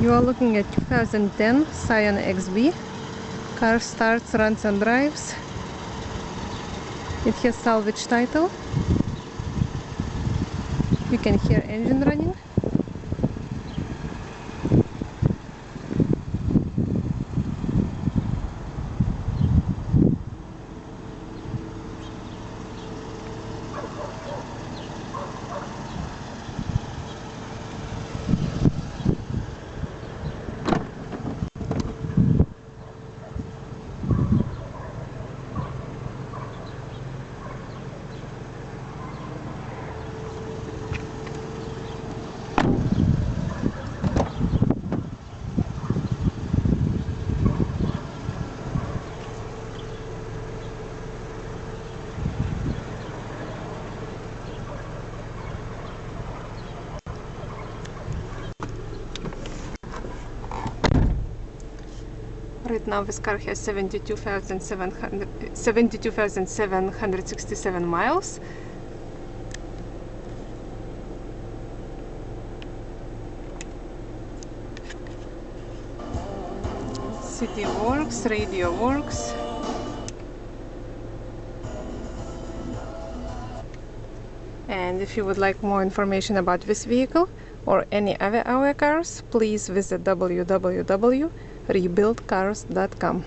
You are looking at 2010 Scion XB. Car starts, runs and drives. It has salvage title. You can hear engine running. Right now this car has 72,767 miles. City works, radio works. And if you would like more information about this vehicle or any other our cars, please visit www.rebuiltcars.com.